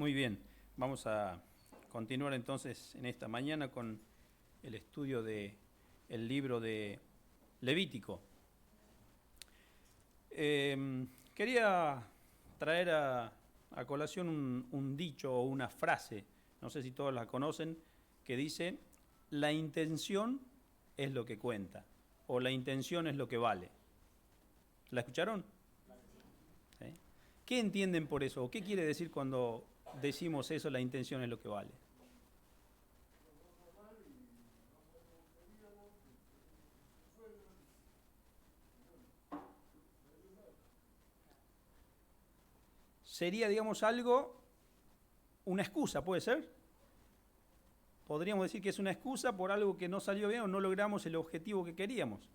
Muy bien, vamos a continuar entonces en esta mañana con el estudio del libro de Levítico. Quería traer a colación un dicho o una frase, no sé si todos la conocen, que dice: la intención es lo que cuenta, o la intención es lo que vale. ¿La escucharon? ¿Sí? ¿Qué entienden por eso? ¿O qué quiere decir cuando decimos eso, la intención es lo que vale? Sería, digamos, algo, una excusa, ¿puede ser? Podríamos decir que es una excusa por algo que no salió bien o no logramos el objetivo que queríamos.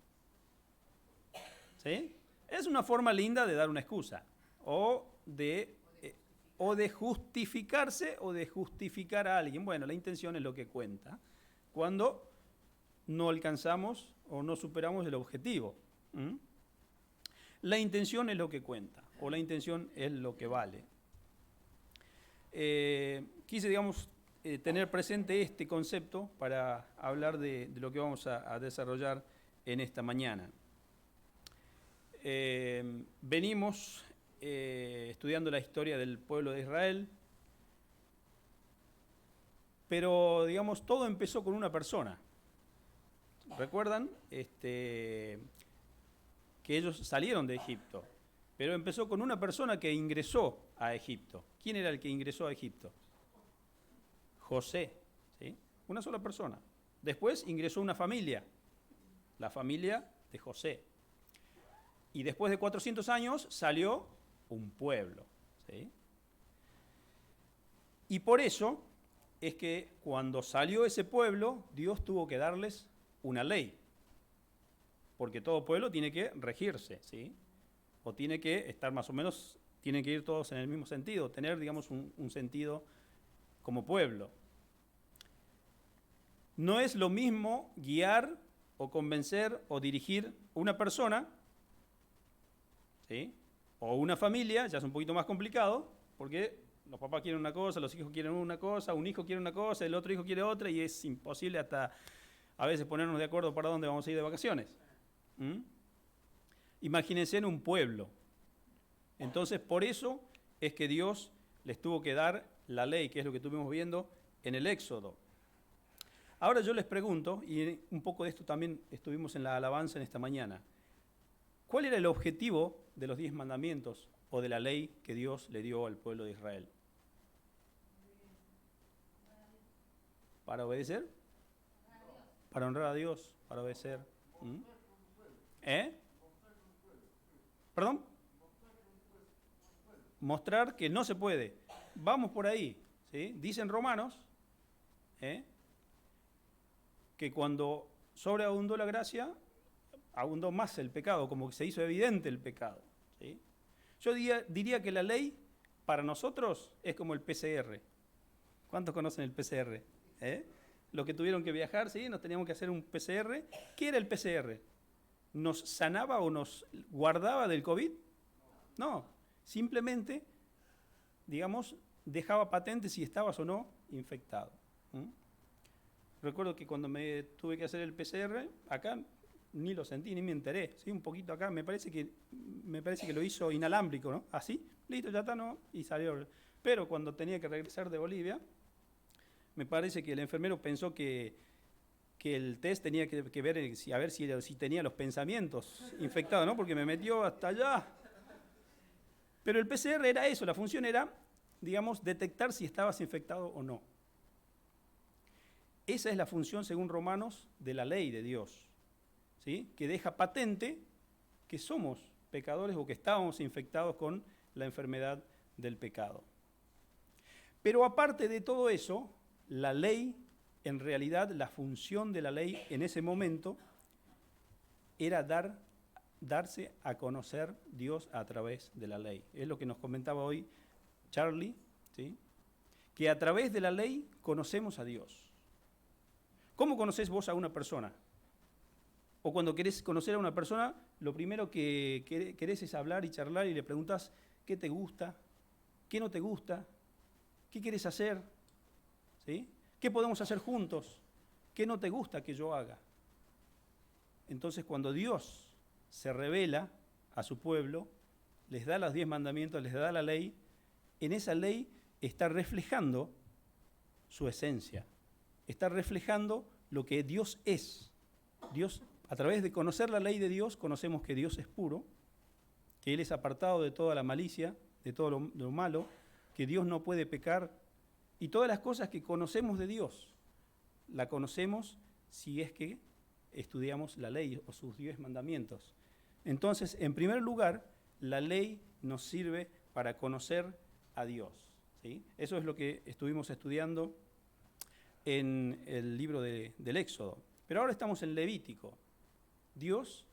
¿Sí? Es una forma linda de dar una excusa, o de justificarse o de justificar a alguien. Bueno, la intención es lo que cuenta cuando no alcanzamos o no superamos el objetivo. ¿Mm? La intención es lo que cuenta, o la intención es lo que vale. Quise, digamos, tener presente este concepto para hablar de lo que vamos a desarrollar en esta mañana. Venimos estudiando la historia del pueblo de Israel, pero, digamos, todo empezó con una persona. ¿Recuerdan? Que ellos salieron de Egipto, pero empezó con una persona que ingresó a Egipto. ¿Quién era el que ingresó a Egipto? José, ¿sí? Una sola persona. Después ingresó una familia, la familia de José. Y después de 400 años salió un pueblo, ¿sí? Y por eso es que cuando salió ese pueblo, Dios tuvo que darles una ley. Porque todo pueblo tiene que regirse, ¿sí? O tiene que estar más o menos, tienen que ir todos en el mismo sentido, tener, digamos, un sentido como pueblo. No es lo mismo guiar o convencer o dirigir una persona, ¿sí? O una familia, ya es un poquito más complicado, porque los papás quieren una cosa, los hijos quieren una cosa, un hijo quiere una cosa, el otro hijo quiere otra, y es imposible hasta a veces ponernos de acuerdo para dónde vamos a ir de vacaciones. ¿Mm? Imagínense en un pueblo. Entonces, por eso es que Dios les tuvo que dar la ley, que es lo que estuvimos viendo en el Éxodo. Ahora yo les pregunto, y un poco de esto también estuvimos en la alabanza en esta mañana, ¿cuál era el objetivo de los 10 mandamientos o de la ley que Dios le dio al pueblo de Israel? ¿Para obedecer? Para honrar a Dios, para obedecer. ¿Mm? ¿Perdón? Mostrar que no se puede. Vamos por ahí, ¿sí? Dicen Romanos, que cuando sobreabundó la gracia, abundó más el pecado, como que se hizo evidente el pecado, ¿sí? Yo diría que la ley para nosotros es como el PCR. ¿Cuántos conocen el PCR? Los que tuvieron que viajar, ¿sí? Nos teníamos que hacer un PCR. ¿Qué era el PCR? ¿Nos sanaba o nos guardaba del COVID? No, simplemente, digamos, dejaba patente si estabas o no infectado. Recuerdo que cuando me tuve que hacer el PCR, acá ni lo sentí, ni me enteré, ¿sí? Un poquito acá, me parece que lo hizo inalámbrico, ¿no? Así, listo, ya está, ¿no? Y salió. Pero cuando tenía que regresar de Bolivia, me parece que el enfermero pensó que el test tenía que ver, a ver si tenía los pensamientos infectados, ¿no? Porque me metió hasta allá. Pero el PCR era eso, la función era, digamos, detectar si estabas infectado o no. Esa es la función, según Romanos, de la ley de Dios, ¿sí? Que deja patente que somos pecadores o que estábamos infectados con la enfermedad del pecado. Pero aparte de todo eso, la ley, en realidad, la función de la ley en ese momento era darse a conocer Dios a través de la ley. Es lo que nos comentaba hoy Charlie, ¿sí? Que a través de la ley conocemos a Dios. ¿Cómo conoces vos a una persona? O cuando querés conocer a una persona, lo primero que querés es hablar y charlar y le preguntas qué te gusta, qué no te gusta, ¿Qué quieres hacer? ¿Sí? ¿Qué podemos hacer juntos? ¿Qué no te gusta que yo haga? Entonces, cuando Dios se revela a su pueblo, les da los 10 mandamientos, les da la ley, en esa ley está reflejando su esencia, está reflejando lo que Dios es. Dios, a través de conocer la ley de Dios, conocemos que Dios es puro, que Él es apartado de toda la malicia, de todo lo malo, que Dios no puede pecar, y todas las cosas que conocemos de Dios, la conocemos si es que estudiamos la ley o sus 10 mandamientos. Entonces, en primer lugar, la ley nos sirve para conocer a Dios, ¿sí? Eso es lo que estuvimos estudiando en el libro del Éxodo. Pero ahora estamos en Levítico. Dios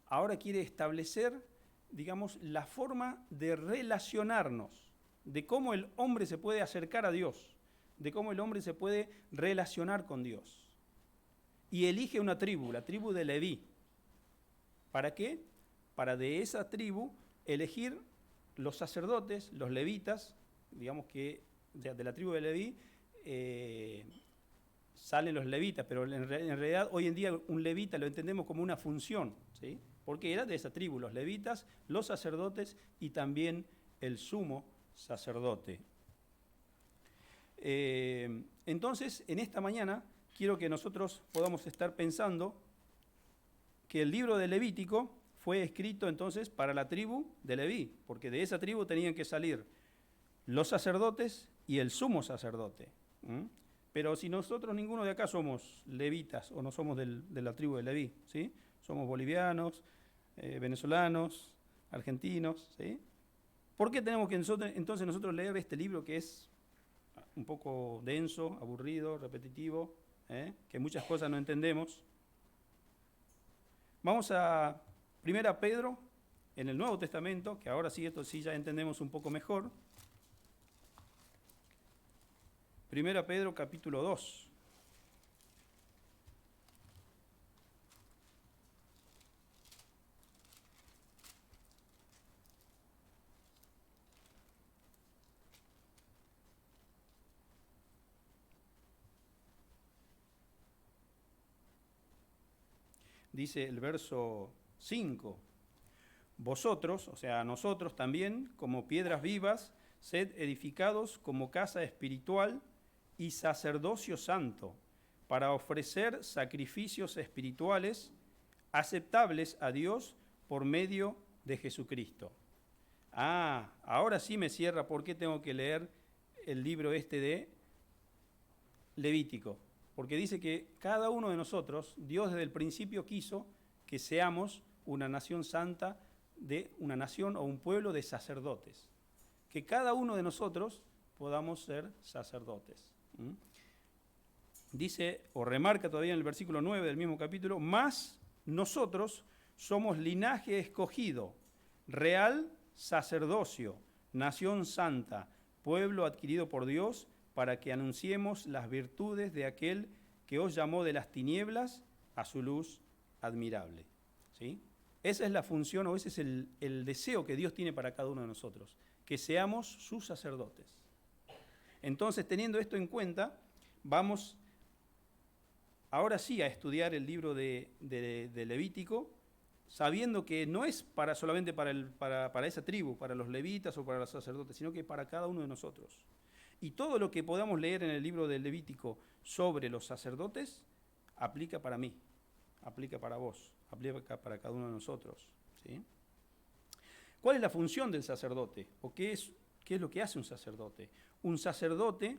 ahora quiere establecer, digamos, la forma de relacionarnos, de cómo el hombre se puede acercar a Dios, de cómo el hombre se puede relacionar con Dios. Y elige una tribu, la tribu de Leví. ¿Para qué? Para de esa tribu elegir los sacerdotes, los levitas, digamos que de la tribu de Leví salen los levitas, pero en realidad hoy en día un levita lo entendemos como una función, ¿sí? Porque era de esa tribu, los levitas, los sacerdotes y también el sumo sacerdote. Entonces, en esta mañana quiero que nosotros podamos estar pensando que el libro de Levítico fue escrito entonces para la tribu de Leví, porque de esa tribu tenían que salir los sacerdotes y el sumo sacerdote. Pero si nosotros ninguno de acá somos levitas o no somos de la tribu de Leví, ¿sí? Somos bolivianos, venezolanos, argentinos, ¿sí? ¿Por qué tenemos que entonces nosotros leer este libro que es un poco denso, aburrido, repetitivo, que muchas cosas no entendemos? Vamos a 1 Pedro, en el Nuevo Testamento, que ahora sí, esto sí ya entendemos un poco mejor. 1 Pedro capítulo 2. Dice el verso 5, vosotros, o sea, nosotros también, como piedras vivas, sed edificados como casa espiritual y sacerdocio santo, para ofrecer sacrificios espirituales aceptables a Dios por medio de Jesucristo. Ahora sí me cierra por qué tengo que leer el libro este de Levítico. Porque dice que cada uno de nosotros, Dios desde el principio quiso que seamos una nación santa, de una nación o un pueblo de sacerdotes. Que cada uno de nosotros podamos ser sacerdotes. Dice, o remarca todavía en el versículo 9 del mismo capítulo, mas nosotros somos linaje escogido, real sacerdocio, nación santa, pueblo adquirido por Dios, para que anunciemos las virtudes de aquel que os llamó de las tinieblas a su luz admirable. ¿Sí? Esa es la función, o ese es el deseo que Dios tiene para cada uno de nosotros, que seamos sus sacerdotes. Entonces, teniendo esto en cuenta, vamos ahora sí a estudiar el libro de Levítico, sabiendo que no es solamente para esa tribu, para los levitas o para los sacerdotes, sino que para cada uno de nosotros. Y todo lo que podamos leer en el libro del Levítico sobre los sacerdotes, aplica para mí, aplica para vos, aplica para cada uno de nosotros, ¿sí? ¿Cuál es la función del sacerdote? ¿O qué es lo que hace un sacerdote? Un sacerdote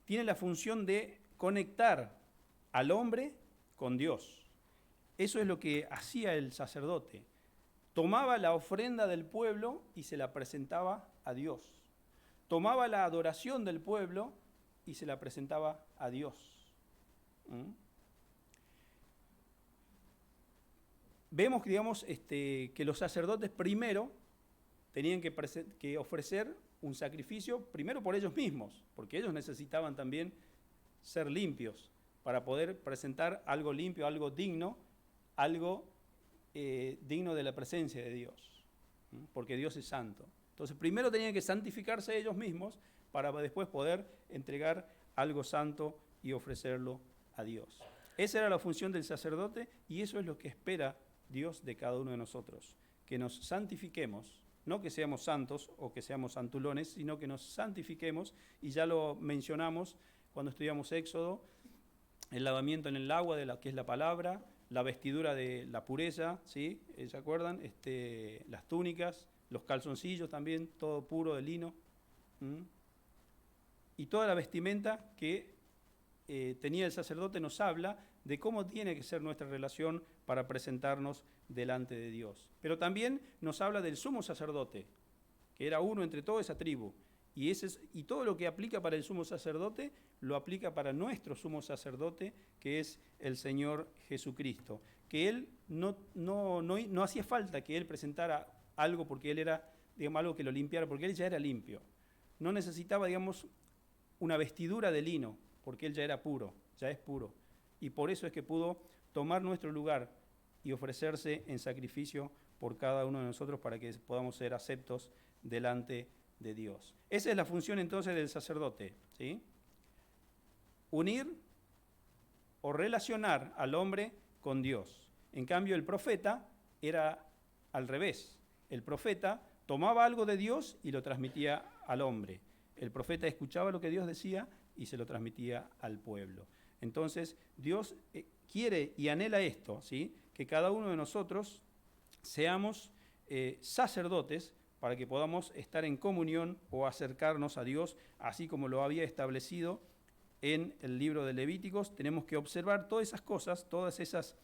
tiene la función de conectar al hombre con Dios. Eso es lo que hacía el sacerdote. Tomaba la ofrenda del pueblo y se la presentaba a Dios. Tomaba la adoración del pueblo y se la presentaba a Dios. Vemos, digamos, que los sacerdotes primero tenían que ofrecer un sacrificio, primero por ellos mismos, porque ellos necesitaban también ser limpios para poder presentar algo limpio, algo digno de la presencia de Dios, porque Dios es santo. Entonces primero tenían que santificarse ellos mismos para después poder entregar algo santo y ofrecerlo a Dios. Esa era la función del sacerdote y eso es lo que espera Dios de cada uno de nosotros, que nos santifiquemos, no que seamos santos o que seamos santulones, sino que nos santifiquemos, y ya lo mencionamos cuando estudiamos Éxodo, el lavamiento en el agua de la que es la palabra, la vestidura de la pureza, ¿sí? ¿Se acuerdan? Las túnicas, los calzoncillos también, todo puro de lino, y toda la vestimenta que tenía el sacerdote nos habla de cómo tiene que ser nuestra relación para presentarnos delante de Dios. Pero también nos habla del sumo sacerdote, que era uno entre toda esa tribu. Y todo lo que aplica para el sumo sacerdote, lo aplica para nuestro sumo sacerdote, que es el Señor Jesucristo. Que Él no hacía falta que Él presentara algo porque Él era, digamos, algo que lo limpiara, porque Él ya era limpio. No necesitaba, digamos, una vestidura de lino, porque Él ya era puro, ya es puro. Y por eso es que pudo tomar nuestro lugar y ofrecerse en sacrificio por cada uno de nosotros para que podamos ser aceptos delante de Dios. Esa es la función entonces del sacerdote, ¿sí? Unir o relacionar al hombre con Dios. En cambio, el profeta era al revés. El profeta tomaba algo de Dios y lo transmitía al hombre. El profeta escuchaba lo que Dios decía y se lo transmitía al pueblo. Entonces, Dios quiere y anhela esto, ¿sí? Que cada uno de nosotros seamos sacerdotes para que podamos estar en comunión o acercarnos a Dios, así como lo había establecido en el libro de Levíticos. Tenemos que observar todas esas cosas, todas esas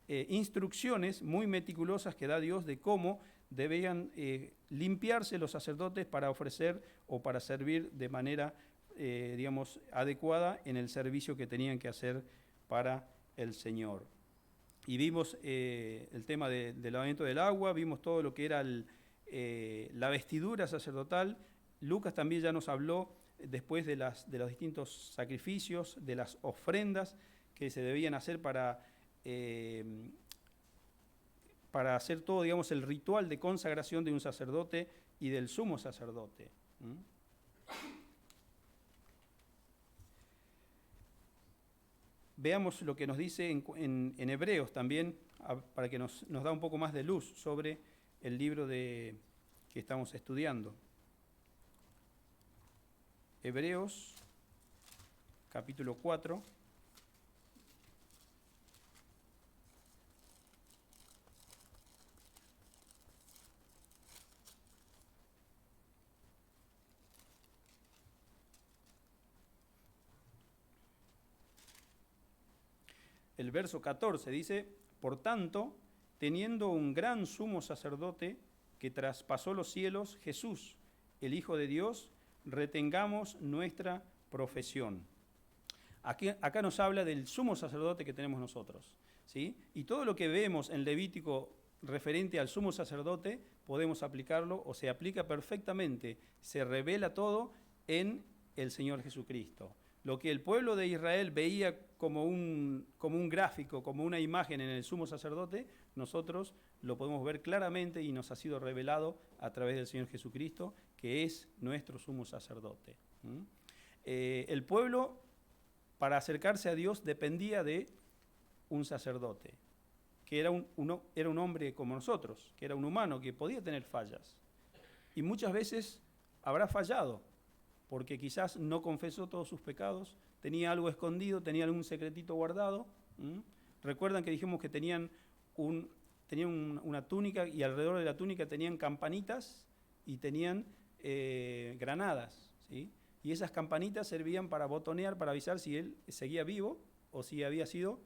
instrucciones muy meticulosas que da Dios de cómo debían limpiarse los sacerdotes para ofrecer o para servir de manera digamos, adecuada en el servicio que tenían que hacer para el Señor. Y vimos el tema del lavamiento del agua, vimos todo lo que era la vestidura sacerdotal. Lucas también ya nos habló después de los distintos sacrificios, de las ofrendas que se debían hacer para hacer todo, digamos, el ritual de consagración de un sacerdote y del sumo sacerdote. Veamos lo que nos dice en Hebreos también, para que nos da un poco más de luz sobre el libro que estamos estudiando. Hebreos, capítulo 4. El verso 14 dice: por tanto, teniendo un gran sumo sacerdote que traspasó los cielos, Jesús, el Hijo de Dios, retengamos nuestra profesión. Acá nos habla del sumo sacerdote que tenemos nosotros, ¿sí? Y todo lo que vemos en Levítico referente al sumo sacerdote, podemos aplicarlo, o se aplica perfectamente, se revela todo en el Señor Jesucristo. Lo que el pueblo de Israel veía como un gráfico, como una imagen en el sumo sacerdote, nosotros lo podemos ver claramente y nos ha sido revelado a través del Señor Jesucristo, que es nuestro sumo sacerdote. El pueblo, para acercarse a Dios, dependía de un sacerdote, que era un hombre como nosotros, que era un humano, que podía tener fallas. Y muchas veces habrá fallado, porque quizás no confesó todos sus pecados, tenía algo escondido, tenía algún secretito guardado. Recuerdan que dijimos que tenían una túnica y alrededor de la túnica tenían campanitas y tenían granadas, ¿sí? Y esas campanitas servían para botonear, para avisar si él seguía vivo o si había sido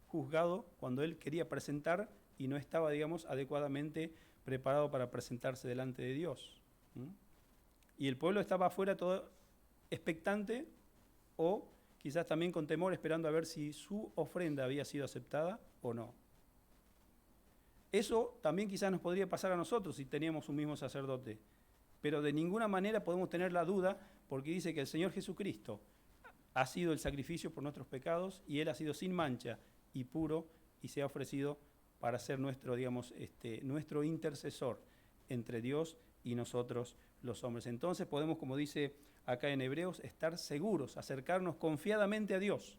juzgado cuando él quería presentar y no estaba, digamos, adecuadamente preparado para presentarse delante de Dios. Y el pueblo estaba afuera todo expectante o quizás también con temor, esperando a ver si su ofrenda había sido aceptada o no. Eso también quizás nos podría pasar a nosotros si teníamos un mismo sacerdote, pero de ninguna manera podemos tener la duda, porque dice que el Señor Jesucristo ha sido el sacrificio por nuestros pecados y Él ha sido sin mancha y puro y se ha ofrecido para ser nuestro, digamos, nuestro intercesor entre Dios y nosotros los hombres. Entonces podemos, como dice acá en Hebreos, estar seguros, acercarnos confiadamente a Dios,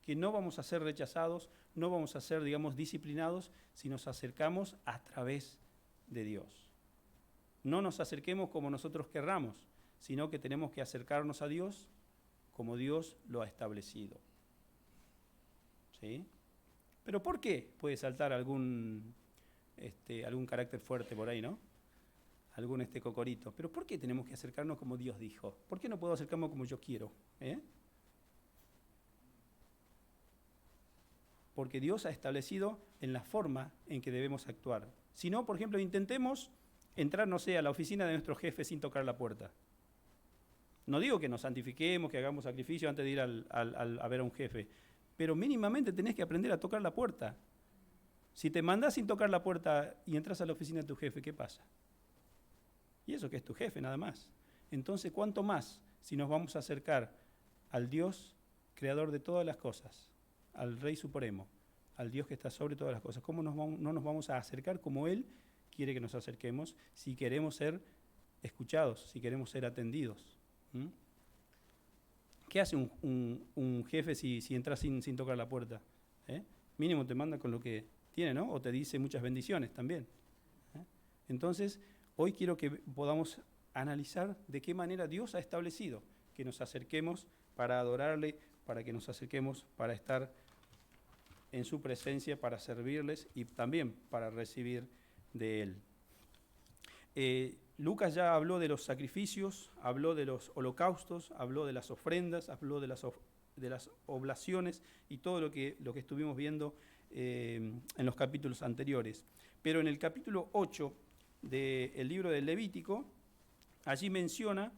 que no vamos a ser rechazados, no vamos a ser, digamos, disciplinados si nos acercamos a través de Dios. No nos acerquemos como nosotros querramos, sino que tenemos que acercarnos a Dios como Dios lo ha establecido. ¿Sí? Pero ¿por qué puede saltar algún carácter fuerte por ahí, ¿no? Algún cocorito. Pero ¿por qué tenemos que acercarnos como Dios dijo? ¿Por qué no puedo acercarme como yo quiero? Porque Dios ha establecido en la forma en que debemos actuar. Si no, por ejemplo, intentemos entrar, no sé, a la oficina de nuestro jefe sin tocar la puerta. No digo que nos santifiquemos, que hagamos sacrificio antes de ir a ver a un jefe, pero mínimamente tenés que aprender a tocar la puerta. Si te mandás sin tocar la puerta y entras a la oficina de tu jefe, ¿qué pasa? Y eso que es tu jefe, nada más. Entonces, ¿cuánto más si nos vamos a acercar al Dios creador de todas las cosas, al Rey Supremo, al Dios que está sobre todas las cosas? ¿Cómo no nos vamos a acercar como Él quiere que nos acerquemos si queremos ser escuchados, si queremos ser atendidos? ¿Qué hace un jefe si entras sin tocar la puerta? Mínimo te manda con lo que tiene, ¿no? O te dice muchas bendiciones también. Entonces, hoy quiero que podamos analizar de qué manera Dios ha establecido que nos acerquemos para adorarle, para que nos acerquemos para estar en su presencia, para servirles y también para recibir de Él. Lucas ya habló de los sacrificios, habló de los holocaustos, habló de las ofrendas, habló de las oblaciones y todo lo que estuvimos viendo en los capítulos anteriores. Pero en el capítulo 8 del libro del Levítico, allí menciona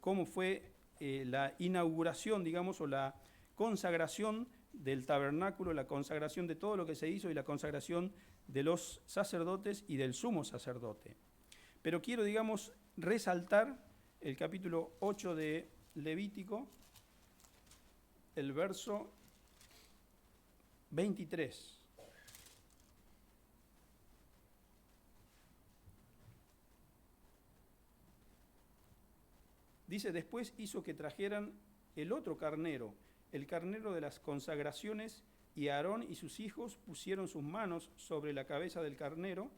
cómo fue la inauguración, digamos, o la consagración del tabernáculo, la consagración de todo lo que se hizo y la consagración de los sacerdotes y del sumo sacerdote. Pero quiero, digamos, resaltar el capítulo 8 de Levítico, el verso 23. Dice, después hizo que trajeran el otro carnero, el carnero de las consagraciones, y Aarón y sus hijos pusieron sus manos sobre la cabeza del carnero,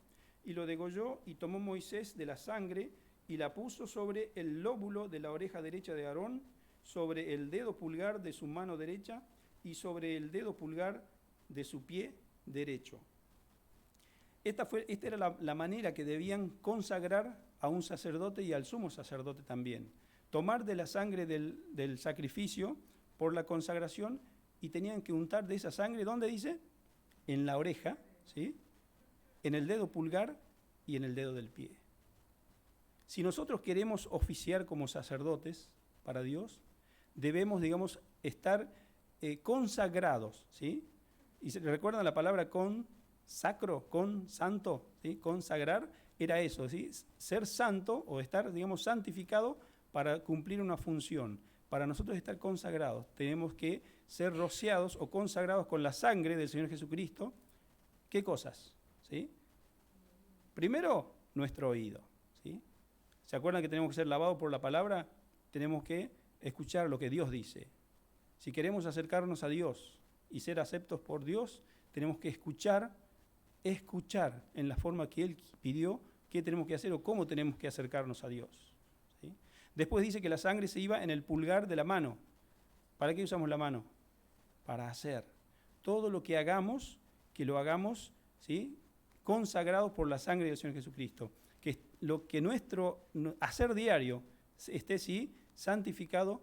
y lo degolló, y tomó Moisés de la sangre, y la puso sobre el lóbulo de la oreja derecha de Aarón, sobre el dedo pulgar de su mano derecha, y sobre el dedo pulgar de su pie derecho. Esta era la manera que debían consagrar a un sacerdote y al sumo sacerdote también. Tomar de la sangre del sacrificio por la consagración y tenían que untar de esa sangre, ¿dónde dice? En la oreja, ¿sí? En el dedo pulgar y en el dedo del pie. Si nosotros queremos oficiar como sacerdotes para Dios, debemos, digamos, estar consagrados, ¿sí? Y recuerdan la palabra consacro, santo, ¿sí? Consagrar era eso, ¿sí? Ser santo o estar, digamos, santificado para cumplir una función. Para nosotros estar consagrados, tenemos que ser rociados o consagrados con la sangre del Señor Jesucristo. ¿Qué cosas? ¿Sí? Primero, nuestro oído. ¿Sí? ¿Se acuerdan que tenemos que ser lavados por la palabra? Tenemos que escuchar lo que Dios dice. Si queremos acercarnos a Dios y ser aceptos por Dios, tenemos que escuchar en la forma que Él pidió qué tenemos que hacer o cómo tenemos que acercarnos a Dios. ¿Sí? Después dice que la sangre se iba en el pulgar de la mano. ¿Para qué usamos la mano? Para hacer. Todo lo que hagamos, que lo hagamos, ¿sí? Consagrados por la sangre del Señor Jesucristo. Que nuestro hacer diario esté, ¿sí? Santificado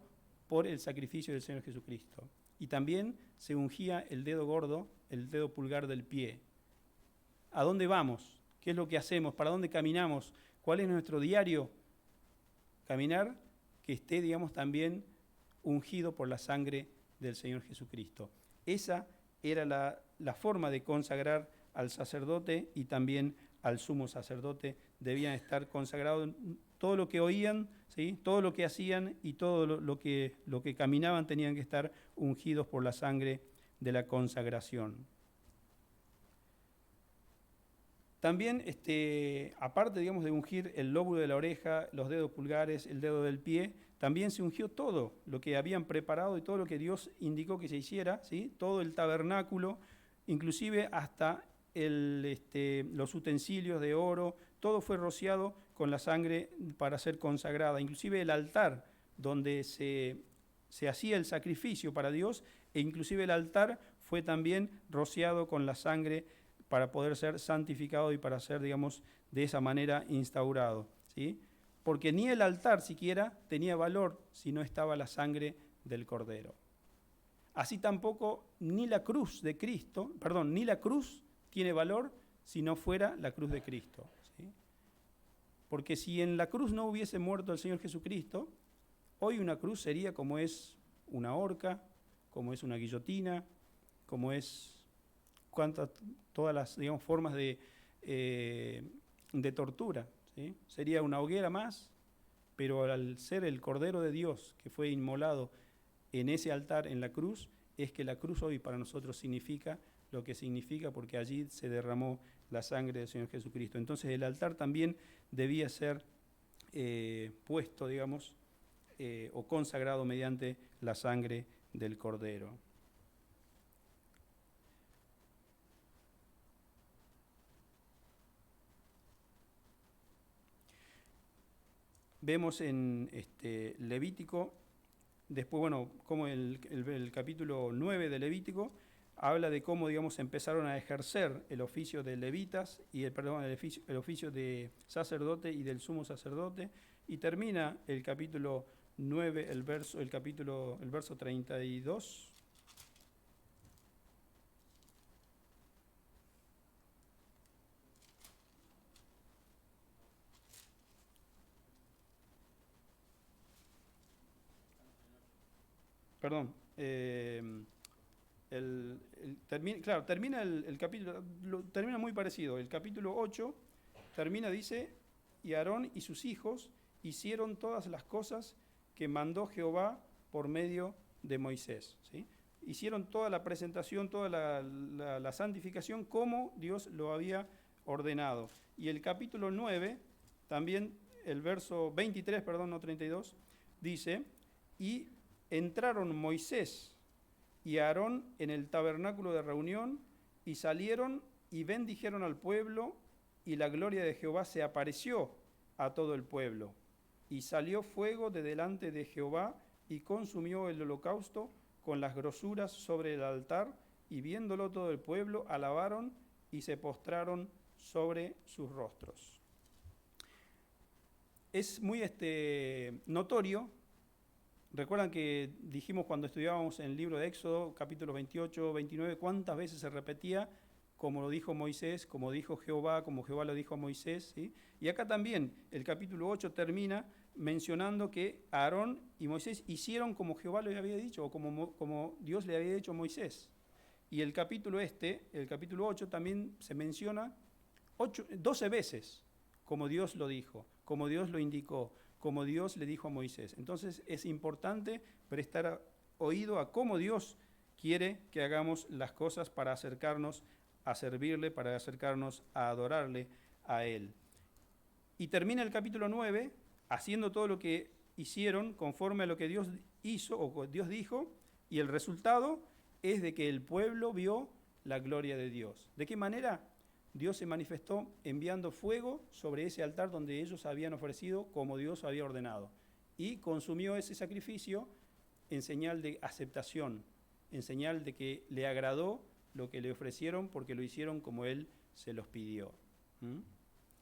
por el sacrificio del Señor Jesucristo. Y también se ungía el dedo gordo, el dedo pulgar del pie. ¿A dónde vamos? ¿Qué es lo que hacemos? ¿Para dónde caminamos? ¿Cuál es nuestro diario caminar? Que esté, digamos, también ungido por la sangre del Señor Jesucristo. Esa era la forma de consagrar al sacerdote y también al sumo sacerdote. Debían estar consagrados en todo lo que oían, ¿sí? Todo lo que hacían y todo lo que caminaban tenían que estar ungidos por la sangre de la consagración. También, aparte, digamos, de ungir el lóbulo de la oreja, los dedos pulgares, el dedo del pie, también se ungió todo lo que habían preparado y todo lo que Dios indicó que se hiciera, ¿sí? Todo el tabernáculo, inclusive hasta los utensilios de oro, todo fue rociado con la sangre para ser consagrada, inclusive el altar donde se hacía el sacrificio para Dios, e inclusive el altar fue también rociado con la sangre para poder ser santificado y para ser, digamos, de esa manera instaurado, ¿sí? Porque ni el altar siquiera tenía valor si no estaba la sangre del Cordero. Así tampoco ni la cruz de Cristo, ni la cruz tiene valor si no fuera la cruz de Cristo, ¿sí? Porque si en la cruz no hubiese muerto el Señor Jesucristo, hoy una cruz sería como es una horca, como es una guillotina, como es todas las, digamos, formas de tortura, ¿sí? Sería una hoguera más, pero al ser el Cordero de Dios que fue inmolado en ese altar, en la cruz, es que la cruz hoy para nosotros significa lo que significa, porque allí se derramó la sangre del Señor Jesucristo. Entonces el altar también debía ser puesto, digamos, o consagrado mediante la sangre del Cordero. Vemos en Levítico, después, bueno, como el capítulo 9 de Levítico habla de cómo, digamos, empezaron a ejercer el oficio de levitas y el oficio de sacerdote y del sumo sacerdote, y termina el capítulo 9, el verso 32. Perdón, termina el capítulo, termina muy parecido. El capítulo 8 termina, dice, y Aarón y sus hijos hicieron todas las cosas que mandó Jehová por medio de Moisés, ¿sí? Hicieron toda la presentación, toda la santificación como Dios lo había ordenado. Y el capítulo 9, también el verso 23, perdón, no 32, dice, y entraron Moisés y Aarón en el tabernáculo de reunión y salieron y bendijeron al pueblo, y la gloria de Jehová se apareció a todo el pueblo. Y salió fuego de delante de Jehová y consumió el holocausto con las grosuras sobre el altar, y viéndolo todo el pueblo alabaron y se postraron sobre sus rostros. Es muy notorio. Recuerdan que dijimos cuando estudiábamos en el libro de Éxodo, capítulos 28, 29, cuántas veces se repetía como lo dijo Moisés, como dijo Jehová, como Jehová lo dijo a Moisés, ¿sí? Y acá también el capítulo 8 termina mencionando que Aarón y Moisés hicieron como Jehová le había dicho, o como Dios le había dicho a Moisés. Y el capítulo 8 también se menciona 12 veces como Dios lo dijo, como Dios lo indicó, como Dios le dijo a Moisés. Entonces es importante prestar oído a cómo Dios quiere que hagamos las cosas para acercarnos a servirle, para acercarnos a adorarle a Él. Y termina el capítulo 9 haciendo todo lo que hicieron conforme a lo que Dios hizo o Dios dijo, y el resultado es de que el pueblo vio la gloria de Dios. ¿De qué manera? Dios se manifestó enviando fuego sobre ese altar donde ellos habían ofrecido como Dios había ordenado, y consumió ese sacrificio en señal de aceptación, en señal de que le agradó lo que le ofrecieron porque lo hicieron como Él se los pidió.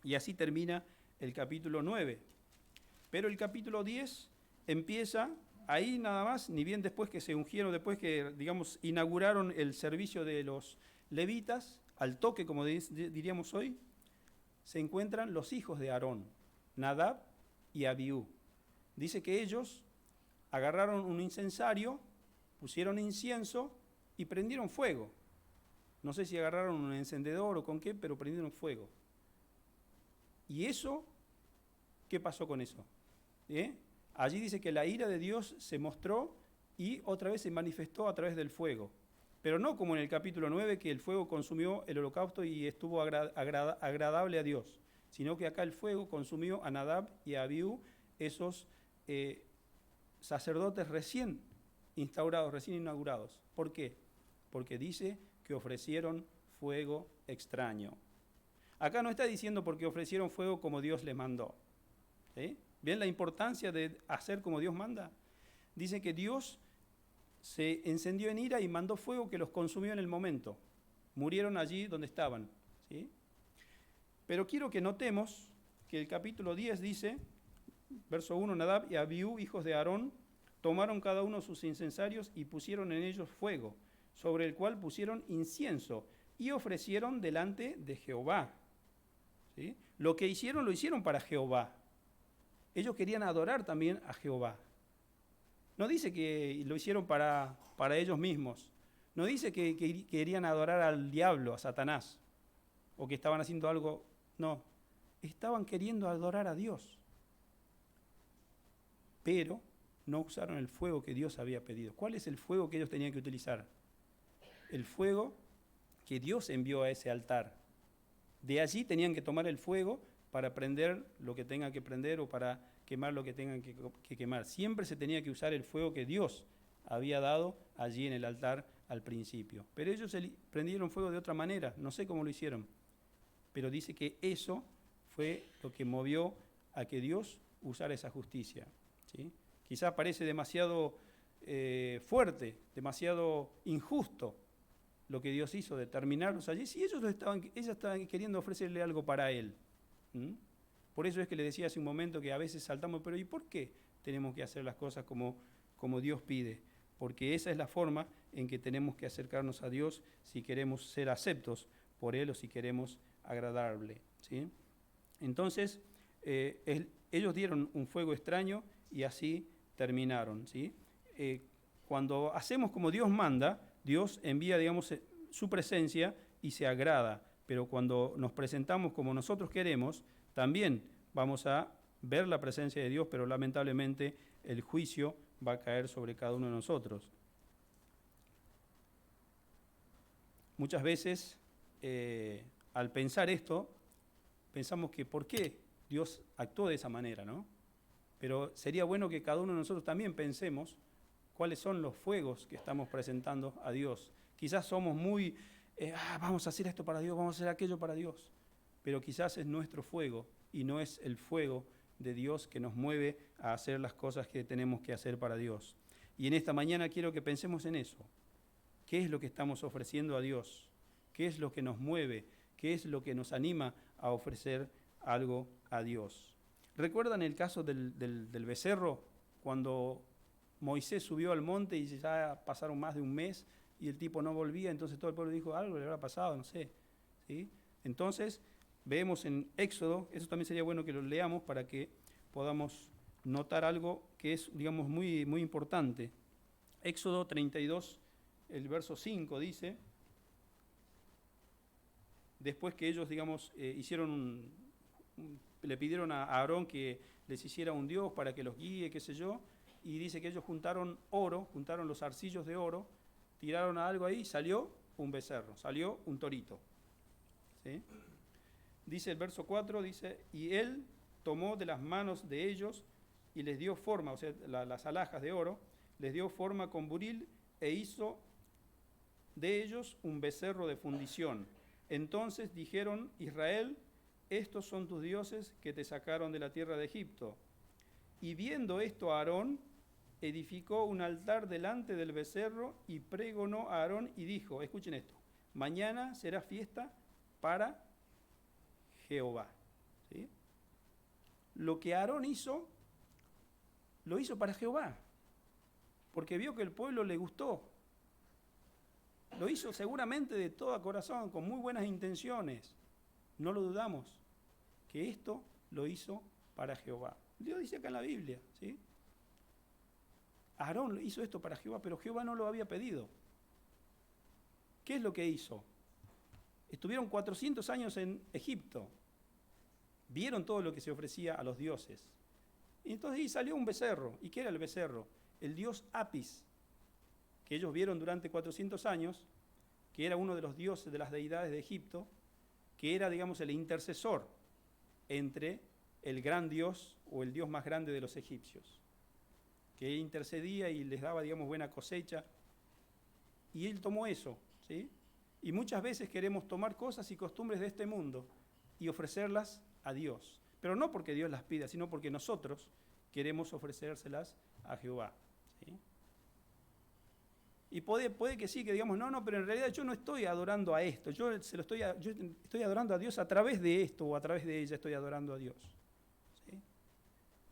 Y así termina el capítulo 9. Pero el capítulo 10 empieza ahí nada más, ni bien después que se ungieron, después que, digamos, inauguraron el servicio de los levitas, al toque, como diríamos hoy, se encuentran los hijos de Aarón, Nadab y Abiú. Dice que ellos agarraron un incensario, pusieron incienso y prendieron fuego. No sé si agarraron un encendedor o con qué, pero prendieron fuego. ¿Y eso? ¿Qué pasó con eso? Allí dice que la ira de Dios se mostró y otra vez se manifestó a través del fuego. Pero no como en el capítulo 9, que el fuego consumió el holocausto y estuvo agradable a Dios, sino que acá el fuego consumió a Nadab y a Abiú, esos sacerdotes recién instaurados, recién inaugurados. ¿Por qué? Porque dice que ofrecieron fuego extraño. Acá no está diciendo porque ofrecieron fuego como Dios les mandó. ¿Sí? ¿Ven la importancia de hacer como Dios manda? Dice que Dios se encendió en ira y mandó fuego que los consumió en el momento. Murieron allí donde estaban. ¿Sí? Pero quiero que notemos que el capítulo 10 dice, verso 1, Nadab y Abiú, hijos de Aarón, tomaron cada uno sus incensarios y pusieron en ellos fuego, sobre el cual pusieron incienso y ofrecieron delante de Jehová. ¿Sí? Lo que hicieron, lo hicieron para Jehová. Ellos querían adorar también a Jehová. No dice que lo hicieron para ellos mismos. No dice que querían adorar al diablo, a Satanás, o que estaban haciendo algo. No, estaban queriendo adorar a Dios. Pero no usaron el fuego que Dios había pedido. ¿Cuál es el fuego que ellos tenían que utilizar? El fuego que Dios envió a ese altar. De allí tenían que tomar el fuego para prender lo que tengan que prender o para quemar lo que tengan que quemar. Siempre se tenía que usar el fuego que Dios había dado allí en el altar al principio. Pero ellos prendieron fuego de otra manera, no sé cómo lo hicieron. Pero dice que eso fue lo que movió a que Dios usara esa justicia. ¿Sí? Quizás parece demasiado fuerte, demasiado injusto lo que Dios hizo de terminarlos allí, si ellos estaban queriendo ofrecerle algo para Él. Por eso es que le decía hace un momento que a veces saltamos, pero ¿y por qué tenemos que hacer las cosas como Dios pide? Porque esa es la forma en que tenemos que acercarnos a Dios si queremos ser aceptos por Él o si queremos agradarle. ¿Sí? Entonces, ellos dieron un fuego extraño y así terminaron. ¿Sí? Cuando hacemos como Dios manda, Dios envía, digamos, su presencia y se agrada. Pero cuando nos presentamos como nosotros queremos, también vamos a ver la presencia de Dios, pero lamentablemente el juicio va a caer sobre cada uno de nosotros. Muchas veces, al pensar esto, pensamos que ¿por qué Dios actuó de esa manera, ¿no? Pero sería bueno que cada uno de nosotros también pensemos cuáles son los fuegos que estamos presentando a Dios. Quizás somos muy, vamos a hacer esto para Dios, vamos a hacer aquello para Dios, pero quizás es nuestro fuego y no es el fuego de Dios que nos mueve a hacer las cosas que tenemos que hacer para Dios. Y en esta mañana quiero que pensemos en eso. ¿Qué es lo que estamos ofreciendo a Dios? ¿Qué es lo que nos mueve? ¿Qué es lo que nos anima a ofrecer algo a Dios? ¿Recuerdan el caso del becerro? Cuando Moisés subió al monte y ya pasaron más de un mes y el tipo no volvía, entonces todo el pueblo dijo, algo le habrá pasado, no sé. ¿Sí? Entonces, vemos en Éxodo, eso también sería bueno que lo leamos para que podamos notar algo que es, digamos, muy, muy importante. Éxodo 32, el verso 5 dice, después que ellos, digamos, le pidieron a Aarón que les hiciera un dios para que los guíe, qué sé yo, y dice que ellos juntaron oro, juntaron los arcillos de oro, tiraron a algo ahí y salió un becerro, salió un torito. ¿Sí? Dice el verso 4, dice, y él tomó de las manos de ellos y les dio forma, o sea, las alhajas de oro, les dio forma con buril e hizo de ellos un becerro de fundición. Entonces dijeron, Israel, estos son tus dioses que te sacaron de la tierra de Egipto. Y viendo esto Aarón, edificó un altar delante del becerro y pregonó a Aarón y dijo, escuchen esto, mañana será fiesta para Jehová. ¿Sí? Lo que Aarón hizo, lo hizo para Jehová, porque vio que el pueblo le gustó. Lo hizo seguramente de todo corazón, con muy buenas intenciones. No lo dudamos, que esto lo hizo para Jehová. Dios dice acá en la Biblia, ¿sí? Aarón hizo esto para Jehová, pero Jehová no lo había pedido. ¿Qué es lo que hizo? Estuvieron 400 años en Egipto. Vieron todo lo que se ofrecía a los dioses. Y entonces ahí salió un becerro. ¿Y qué era el becerro? El dios Apis, que ellos vieron durante 400 años, que era uno de los dioses de las deidades de Egipto, que era, digamos, el intercesor entre el gran dios o el dios más grande de los egipcios, que intercedía y les daba, digamos, buena cosecha. Y él tomó eso, ¿sí? Y muchas veces queremos tomar cosas y costumbres de este mundo y ofrecerlas a Dios. Pero no porque Dios las pida, sino porque nosotros queremos ofrecérselas a Jehová, ¿sí? Y puede que sí, que digamos, no, pero en realidad yo no estoy adorando a esto, yo estoy adorando a Dios a través de esto o a través de ella estoy adorando a Dios, ¿sí?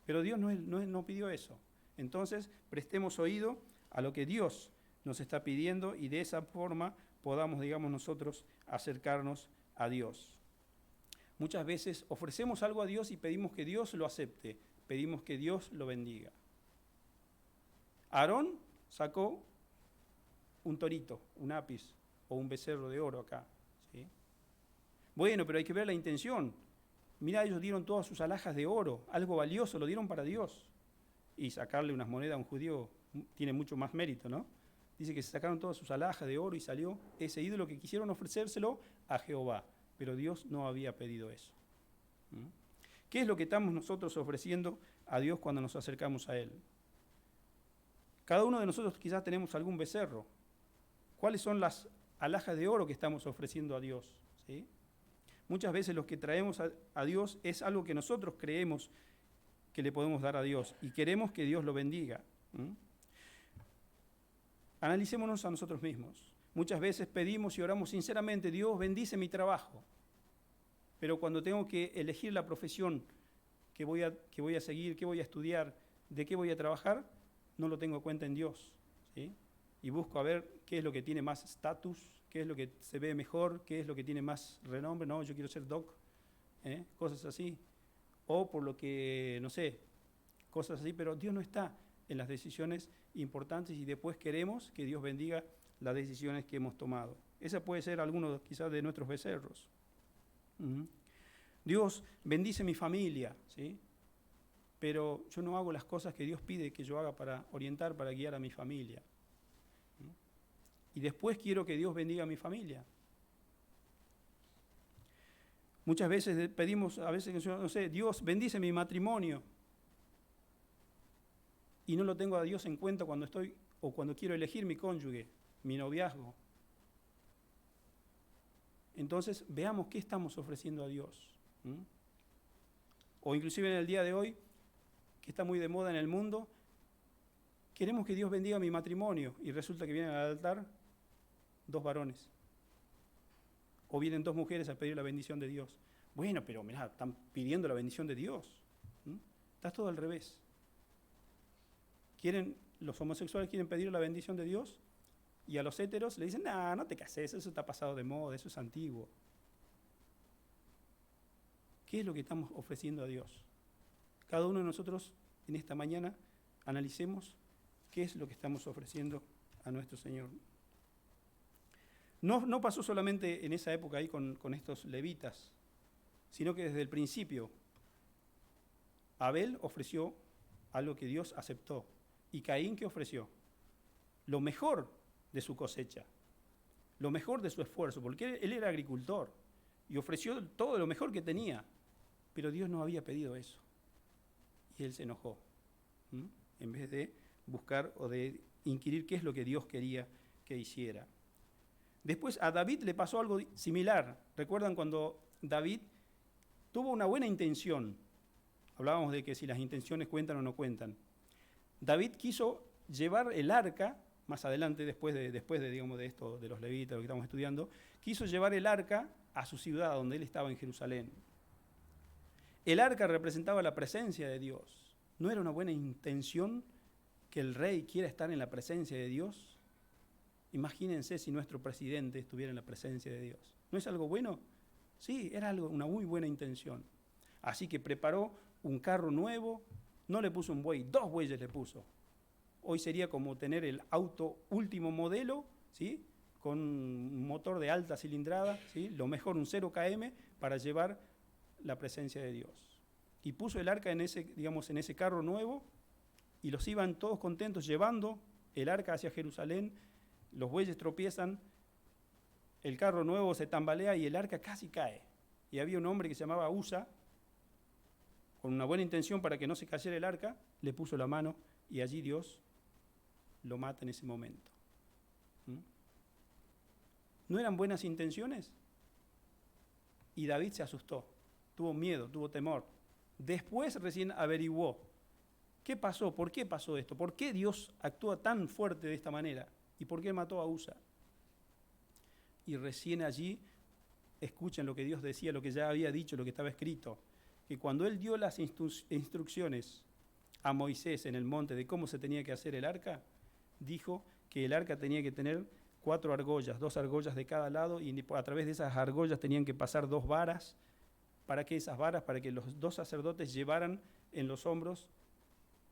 Pero Dios no pidió eso. Entonces, prestemos oído a lo que Dios nos está pidiendo y de esa forma podamos, digamos, nosotros acercarnos a Dios. Muchas veces ofrecemos algo a Dios y pedimos que Dios lo acepte, pedimos que Dios lo bendiga. Aarón sacó un torito, un apis o un becerro de oro acá, ¿sí? Bueno, pero hay que ver la intención. Mirá, ellos dieron todas sus alhajas de oro, algo valioso, lo dieron para Dios. Y sacarle unas monedas a un judío tiene mucho más mérito, ¿no? Dice que se sacaron todas sus alhajas de oro y salió ese ídolo que quisieron ofrecérselo a Jehová, pero Dios no había pedido eso. ¿Qué es lo que estamos nosotros ofreciendo a Dios cuando nos acercamos a Él? Cada uno de nosotros quizás tenemos algún becerro. ¿Cuáles son las alhajas de oro que estamos ofreciendo a Dios? ¿Sí? Muchas veces lo que traemos a Dios es algo que nosotros creemos que le podemos dar a Dios y queremos que Dios lo bendiga. Analicémonos a nosotros mismos. Muchas veces pedimos y oramos sinceramente, Dios bendice mi trabajo, pero cuando tengo que elegir la profesión que voy a seguir, qué voy a estudiar, de qué voy a trabajar, no lo tengo en cuenta en Dios, ¿sí? Y busco a ver qué es lo que tiene más estatus, qué es lo que se ve mejor, qué es lo que tiene más renombre. No, yo quiero ser doc, cosas así. O por lo que, no sé, cosas así, pero Dios no está en las decisiones importantes y después queremos que Dios bendiga las decisiones que hemos tomado. Ese puede ser alguno quizás de nuestros becerros. Dios bendice mi familia, ¿sí? Pero yo no hago las cosas que Dios pide que yo haga para orientar, para guiar a mi familia. Y después quiero que Dios bendiga a mi familia. Muchas veces pedimos, a veces, no sé, Dios bendice mi matrimonio. Y no lo tengo a Dios en cuenta cuando estoy, o cuando quiero elegir mi cónyuge, mi noviazgo. Entonces, veamos qué estamos ofreciendo a Dios. O inclusive en el día de hoy, que está muy de moda en el mundo, queremos que Dios bendiga mi matrimonio y resulta que vienen al altar 2 varones. O vienen 2 mujeres a pedir la bendición de Dios. Bueno, pero mirá, están pidiendo la bendición de Dios. Está todo al revés. Los homosexuales quieren pedir la bendición de Dios y a los héteros le dicen, no te cases, eso está pasado de moda, eso es antiguo. ¿Qué es lo que estamos ofreciendo a Dios? Cada uno de nosotros en esta mañana analicemos qué es lo que estamos ofreciendo a nuestro Señor. No pasó solamente en esa época ahí con estos levitas, sino que desde el principio Abel ofreció algo que Dios aceptó. ¿Y Caín qué ofreció? Lo mejor de su cosecha, lo mejor de su esfuerzo, porque él era agricultor y ofreció todo lo mejor que tenía, pero Dios no había pedido eso. Y él se enojó, en vez de buscar o de inquirir qué es lo que Dios quería que hiciera. Después a David le pasó algo similar. ¿Recuerdan cuando David tuvo una buena intención? Hablábamos de que si las intenciones cuentan o no cuentan. David quiso llevar el arca, más adelante, después de digamos, de esto, de los levitas, lo que estamos estudiando, quiso llevar el arca a su ciudad, donde él estaba en Jerusalén. El arca representaba la presencia de Dios. ¿No era una buena intención que el rey quiera estar en la presencia de Dios? Imagínense si nuestro presidente estuviera en la presencia de Dios. ¿No es algo bueno? Sí, era una muy buena intención. Así que preparó un carro nuevo, no le puso un buey, 2 bueyes le puso. Hoy sería como tener el auto último modelo, ¿sí? Con un motor de alta cilindrada, ¿sí? Lo mejor un 0 km para llevar la presencia de Dios. Y puso el arca en ese carro nuevo y los iban todos contentos llevando el arca hacia Jerusalén los bueyes tropiezan, el carro nuevo se tambalea y el arca casi cae. Y había un hombre que se llamaba Usa, con una buena intención para que no se cayera el arca, le puso la mano y allí Dios lo mata en ese momento. ¿No eran buenas intenciones? Y David se asustó, tuvo miedo, tuvo temor. Después recién averiguó, ¿qué pasó? ¿Por qué pasó esto? ¿Por qué Dios actúa tan fuerte de esta manera? ¿Y por qué mató a Usa? Y recién allí escuchen lo que Dios decía, lo que ya había dicho, lo que estaba escrito, que cuando Él dio las instrucciones a Moisés en el monte de cómo se tenía que hacer el arca, dijo que el arca tenía que tener 4 argollas, 2 argollas de cada lado, y a través de esas argollas tenían que pasar 2 varas. ¿Para qué esas varas? Para que los 2 sacerdotes llevaran en los hombros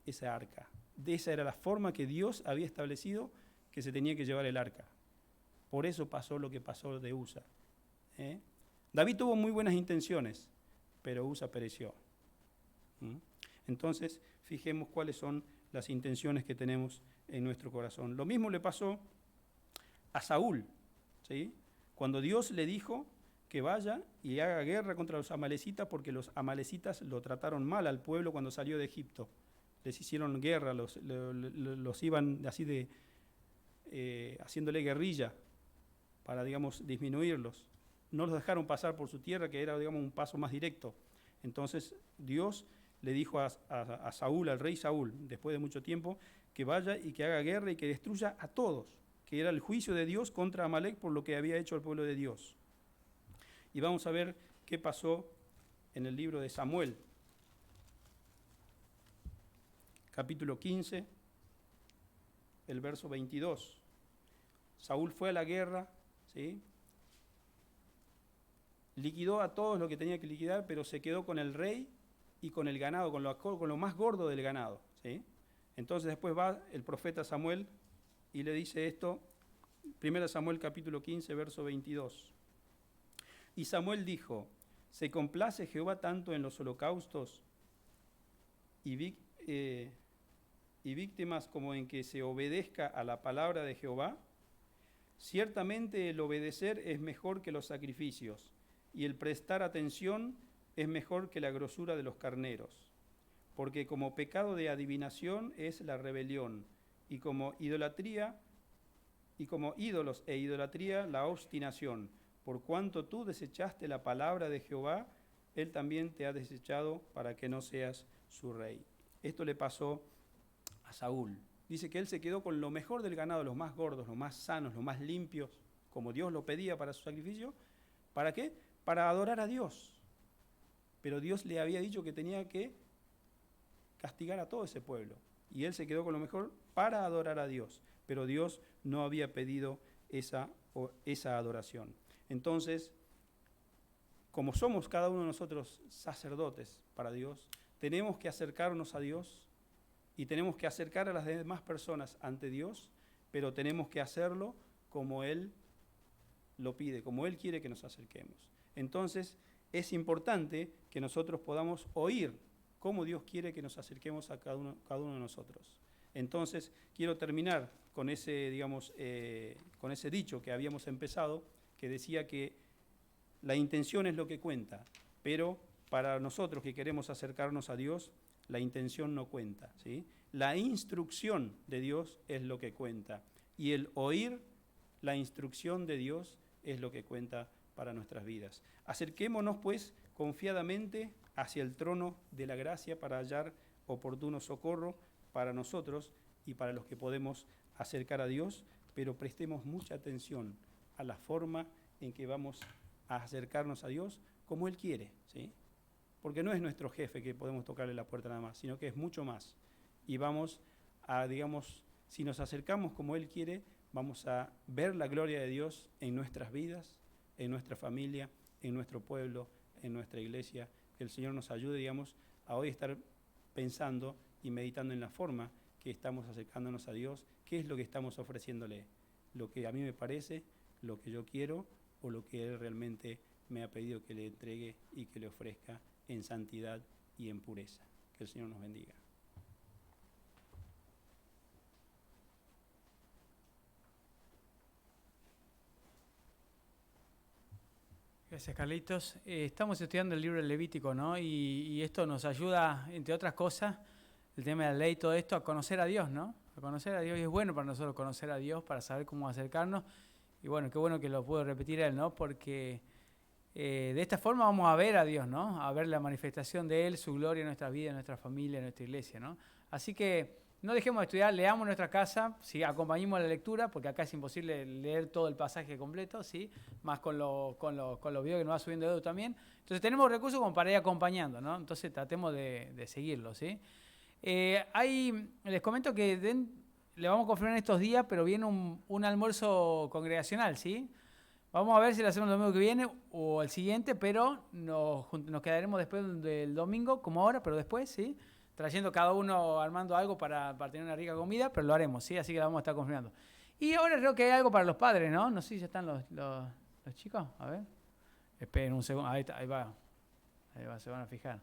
esa arca. De esa era la forma que Dios había establecido que se tenía que llevar el arca. Por eso pasó lo que pasó de Usa. David tuvo muy buenas intenciones, pero Usa pereció. Entonces, fijemos cuáles son las intenciones que tenemos en nuestro corazón. Lo mismo le pasó a Saúl, ¿sí? Cuando Dios le dijo que vaya y haga guerra contra los amalecitas, porque los amalecitas lo trataron mal al pueblo cuando salió de Egipto. Les hicieron guerra, los iban así haciéndole guerrilla para, digamos, disminuirlos. No los dejaron pasar por su tierra, que era, digamos, un paso más directo. Entonces Dios le dijo a Saúl, al rey Saúl, después de mucho tiempo, que vaya y que haga guerra y que destruya a todos, que era el juicio de Dios contra Amalec por lo que había hecho el pueblo de Dios. Y vamos a ver qué pasó en el libro de Samuel, capítulo 15, el verso 22. Saúl fue a la guerra, ¿sí? Liquidó a todos lo que tenía que liquidar, pero se quedó con el rey y con el ganado, con lo más gordo del ganado, ¿sí? Entonces después va el profeta Samuel y le dice esto, 1 Samuel capítulo 15, verso 22. Y Samuel dijo, ¿se complace Jehová tanto en los holocaustos y víctimas como en que se obedezca a la palabra de Jehová? Ciertamente el obedecer es mejor que los sacrificios, y el prestar atención es mejor que la grosura de los carneros. Porque como pecado de adivinación es la rebelión, y como idolatría, y como ídolos e idolatría la obstinación. Por cuanto tú desechaste la palabra de Jehová, Él también te ha desechado para que no seas su rey. Esto le pasó a Saúl. Dice que él se quedó con lo mejor del ganado, los más gordos, los más sanos, los más limpios, como Dios lo pedía para su sacrificio. ¿Para qué? Para adorar a Dios. Pero Dios le había dicho que tenía que castigar a todo ese pueblo. Y él se quedó con lo mejor para adorar a Dios. Pero Dios no había pedido esa adoración. Entonces, como somos cada uno de nosotros sacerdotes para Dios, tenemos que acercarnos a Dios y tenemos que acercar a las demás personas ante Dios, pero tenemos que hacerlo como Él lo pide, como Él quiere que nos acerquemos. Entonces, es importante que nosotros podamos oír cómo Dios quiere que nos acerquemos a cada uno de nosotros. Entonces, quiero terminar con ese, digamos, con ese dicho que habíamos empezado, que decía que la intención es lo que cuenta, pero para nosotros que queremos acercarnos a Dios, la intención no cuenta, ¿sí? La instrucción de Dios es lo que cuenta, y el oír la instrucción de Dios es lo que cuenta para nuestras vidas. Acerquémonos, pues, confiadamente hacia el trono de la gracia para hallar oportuno socorro para nosotros y para los que podemos acercar a Dios, pero prestemos mucha atención a la forma en que vamos a acercarnos a Dios como Él quiere, ¿sí? Porque no es nuestro jefe que podemos tocarle la puerta nada más, sino que es mucho más. Y vamos a, digamos, si nos acercamos como Él quiere, vamos a ver la gloria de Dios en nuestras vidas, en nuestra familia, en nuestro pueblo, en nuestra iglesia. Que el Señor nos ayude, digamos, a hoy estar pensando y meditando en la forma que estamos acercándonos a Dios, qué es lo que estamos ofreciéndole, lo que a mí me parece, lo que yo quiero o lo que Él realmente me ha pedido que le entregue y que le ofrezca en santidad y en pureza. Que el Señor nos bendiga. Gracias, Carlitos. Estamos estudiando el libro del Levítico, ¿no? Y esto nos ayuda, entre otras cosas, el tema de la ley y todo esto, a conocer a Dios, ¿no? A conocer a Dios. Y es bueno para nosotros conocer a Dios, para saber cómo acercarnos. Y bueno, qué bueno que lo puedo repetir él, ¿no? Porque de esta forma vamos a ver a Dios, ¿no? A ver la manifestación de Él, su gloria en nuestra vida, en nuestra familia, en nuestra iglesia, ¿no? Así que no dejemos de estudiar, leamos nuestra casa, ¿sí? Acompañemos la lectura, porque acá es imposible leer todo el pasaje completo, ¿sí? Más con los videos que nos va subiendo Edu también. Entonces tenemos recursos como para ir acompañando, ¿no? Entonces tratemos de seguirlo, ¿sí? Les comento que le vamos a confirmar en estos días, pero viene un almuerzo congregacional, ¿sí? Vamos a ver si lo hacemos el domingo que viene o el siguiente, pero nos quedaremos después del domingo, como ahora, pero después, ¿sí? Trayendo cada uno, armando algo para tener una rica comida, pero lo haremos, ¿sí? Así que la vamos a estar confirmando. Y ahora creo que hay algo para los padres, ¿no? No sé si ya están los chicos, a ver. Esperen un segundo, ahí va, se van a fijar.